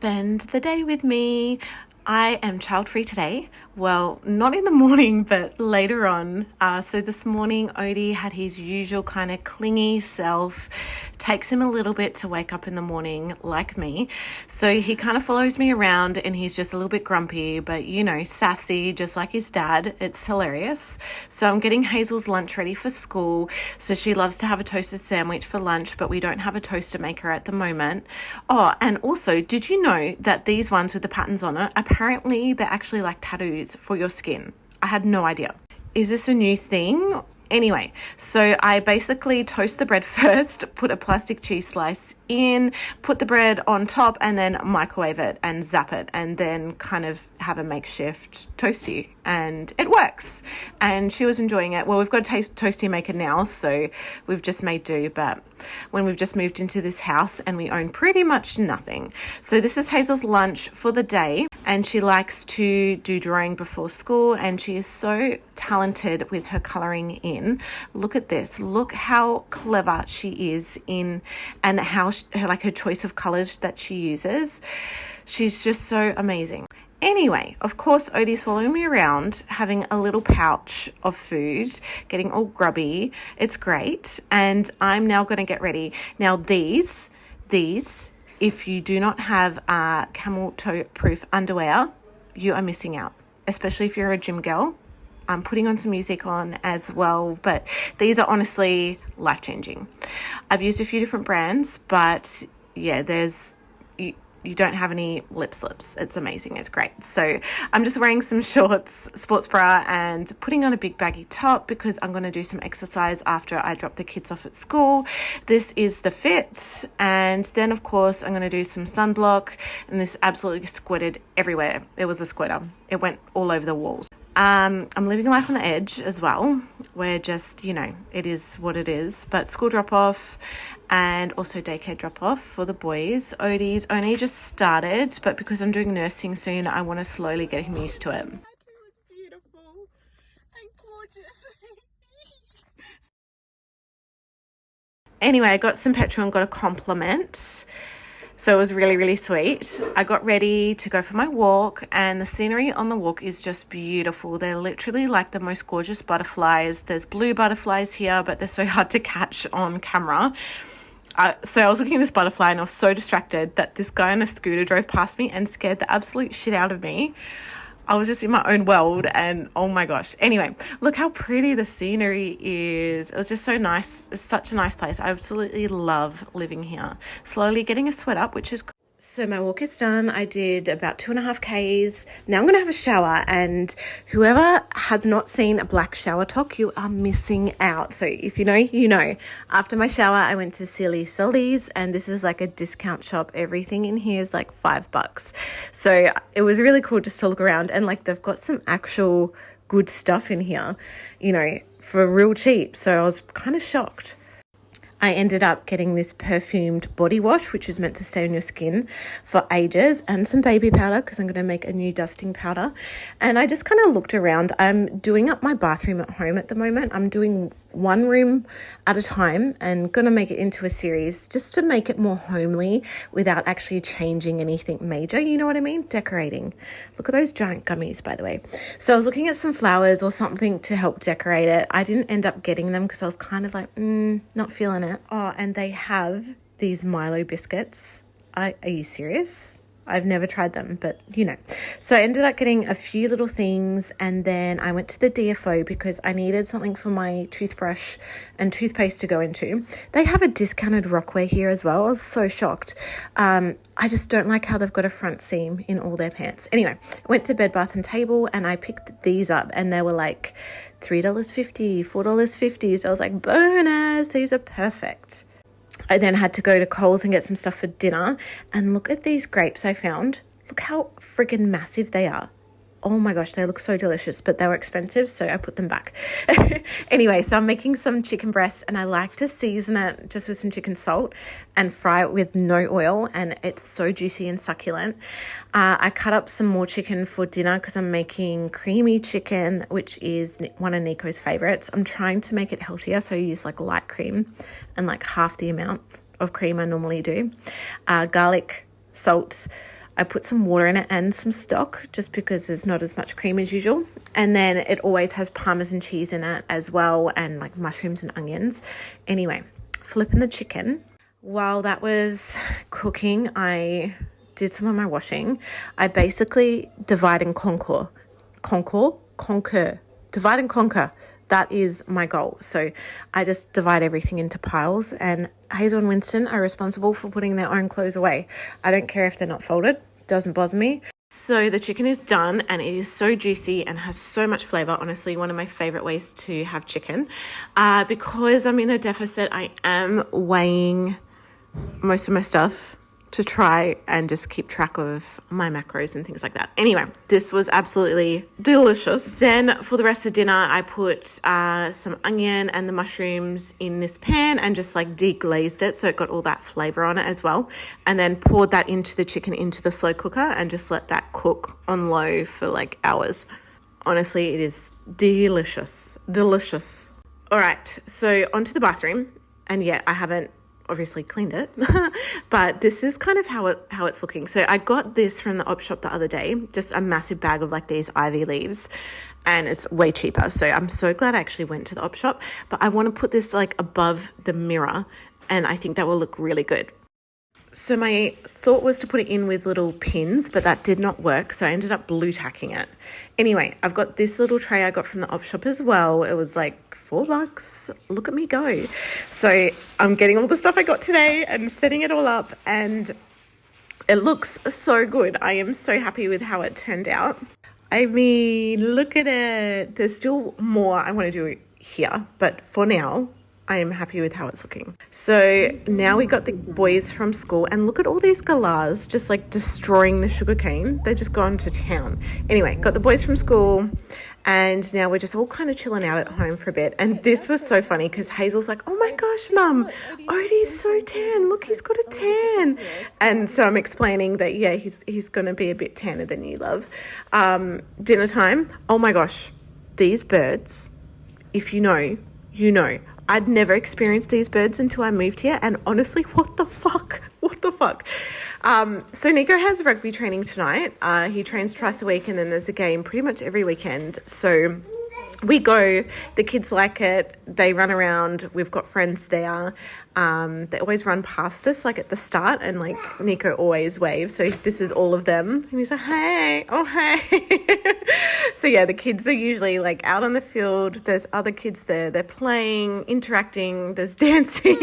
spend the day with me. I am child-free today. Well, not in the morning, but later on. So this morning, Odie had his usual kind of clingy self. Takes him a little bit to wake up in the morning, like me. So he kind of follows me around and he's just a little bit grumpy, but you know, sassy, just like his dad. It's hilarious. So I'm getting Hazel's lunch ready for school. So she loves to have a toasted sandwich for lunch, but we don't have a toaster maker at the moment. Oh, and also, did you know that these ones with the patterns on it, apparently they're actually like tattoos for your skin? I had no idea. Is this a new thing? Anyway, so I basically toast the bread first, put a plastic cheese slice in, put the bread on top, and then microwave it and zap it, and then kind of have a makeshift toasty, and it works. And she was enjoying it. Well, we've got a toasty maker now, so we've just made do, but when we've just moved into this house and we own pretty much nothing. So this is Hazel's lunch for the day, and she likes to do drawing before school, and she is so talented with her colouring in. Look at this. Look how clever she is in, and how her choice of colours that she uses. She's just so amazing. Anyway, of course, Odie's following me around, having a little pouch of food, getting all grubby. It's great. And I'm now going to get ready. Now, these, if you do not have camel toe proof underwear, you are missing out, especially if you're a gym girl. I'm putting on some music on as well, but these are honestly life-changing. I've used a few different brands, but yeah, you don't have any lip slips. It's amazing. It's great. So I'm just wearing some shorts, sports bra, and putting on a big baggy top because I'm going to do some exercise after I drop the kids off at school. This is the fit. And then, of course, I'm going to do some sunblock, and this absolutely squirted everywhere. It was a squitter. It went all over the walls. I'm living life on the edge as well. We're just, it is what it is. But school drop-off and also daycare drop-off for the boys. Odie's only just started, but because I'm doing nursing soon, I want to slowly get him used to it. Tattoo is beautiful and gorgeous. Anyway, I got some petrol and got a compliment. So it was really, really sweet. I got ready to go for my walk, and the scenery on the walk is just beautiful. They're literally like the most gorgeous butterflies. There's blue butterflies here, but they're so hard to catch on camera. So I was looking at this butterfly and I was so distracted that this guy on a scooter drove past me and scared the absolute shit out of me. I was just in my own world, and oh my gosh. Anyway, look how pretty the scenery is. It was just so nice. It's such a nice place. I absolutely love living here. Slowly getting a sweat up, which is cool. So my walk is done. I did about 2.5 Ks. Now I'm going to have a shower, and whoever has not seen a black shower talk, you are missing out. So if you know, you know. After my shower, I went to Silly Sully's, and this is like a discount shop. Everything in here is like $5. So it was really cool just to look around, and like they've got some actual good stuff in here, for real cheap. So I was kind of shocked. I ended up getting this perfumed body wash, which is meant to stay on your skin for ages, and some baby powder because I'm going to make a new dusting powder. And I just kind of looked around. I'm doing up my bathroom at home at the moment. I'm doing one room at a time and going to make it into a series just to make it more homely without actually changing anything major. You know what I mean? Decorating. Look at those giant gummies, by the way. So I was looking at some flowers or something to help decorate it. I didn't end up getting them because I was kind of like, not feeling it. Oh, and they have these Milo biscuits. Are you serious? I've never tried them, but So I ended up getting a few little things, and then I went to the DFO because I needed something for my toothbrush and toothpaste to go into. They have a discounted Rockwear here as well. I was so shocked. I just don't like how they've got a front seam in all their pants. Anyway, I went to Bed Bath & Table and I picked these up, and they were like $3.50, $4.50. So I was like, bonus, these are perfect. I then had to go to Coles and get some stuff for dinner, and look at these grapes I found. Look how freaking massive they are. Oh my gosh, they look so delicious, but they were expensive, so I put them back. Anyway, so I'm making some chicken breast, and I like to season it just with some chicken salt and fry it with no oil, and it's so juicy and succulent. I cut up some more chicken for dinner because I'm making creamy chicken, which is one of Nico's favorites. I'm trying to make it healthier, so I use like light cream and like half the amount of cream I normally do. Garlic, salt, I put some water in it and some stock just because there's not as much cream as usual. And then it always has Parmesan cheese in it as well, and like mushrooms and onions. Anyway, flipping the chicken. While that was cooking, I did some of my washing. I basically divide and conquer. Divide and conquer. That is my goal. So I just divide everything into piles, and Hazel and Winston are responsible for putting their own clothes away. I don't care if they're not folded. Doesn't bother me. So the chicken is done, and it is so juicy and has so much flavor. Honestly, one of my favorite ways to have chicken. Because I'm in a deficit, I am weighing most of my stuff to try and just keep track of my macros and things like that. Anyway, this was absolutely delicious. Then for the rest of dinner, I put some onion and the mushrooms in this pan and just like deglazed it so it got all that flavor on it as well. And then poured that into the chicken into the slow cooker and just let that cook on low for like hours. Honestly, it is delicious. Delicious. All right, so onto the bathroom. And yeah, I haven't obviously cleaned it, but this is kind of how it's looking. So I got this from the op shop the other day, just a massive bag of like these ivy leaves, and it's way cheaper. So I'm so glad I actually went to the op shop. But I want to put this like above the mirror, and I think that will look really good. So my thought was to put it in with little pins, but that did not work. So I ended up blue tacking it. Anyway, I've got this little tray I got from the op shop as well. It was like $4. Look at me go. So I'm getting all the stuff I got today and setting it all up, and it looks so good. I am so happy with how it turned out. I mean, look at it. There's still more I want to do here, but for now, I am happy with how it's looking. So now we got the boys from school, and look at all these galahs just like destroying the sugarcane. They're just gone to town. Anyway, got the boys from school, and now we're just all kind of chilling out at home for a bit. And this was so funny because Hazel's like, oh my gosh, Mum, Odie's so tan. Look, he's got a tan. And so I'm explaining that, yeah, he's going to be a bit tanner than you, love. Dinner time. Oh my gosh, these birds, if you know, you know. I'd never experienced these birds until I moved here, and honestly, what the fuck? What the fuck? So Nico has rugby training tonight. He trains twice a week, and then there's a game pretty much every weekend. So we go, the kids like it, they run around, we've got friends there. They always run past us like at the start, and like Nico always waves, so this is all of them, and he's like, hey, oh hey. So yeah, the kids are usually like out on the field, there's other kids there, they're playing, interacting, there's dancing.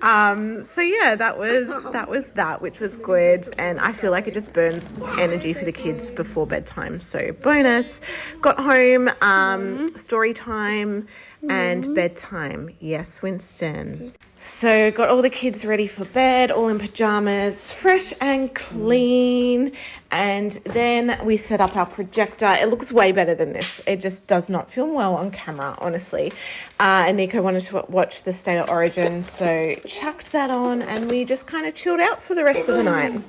So yeah, that was that, which was good, and I feel like it just burns energy for the kids before bedtime. So bonus. Got home, story time and bedtime. Yes, Winston. So got all the kids ready for bed, all in pajamas, fresh and clean. And then we set up our projector. It looks way better than this. It just does not film well on camera, honestly. And Nico wanted to watch the State of Origin, so chucked that on, and we just kind of chilled out for the rest of the night.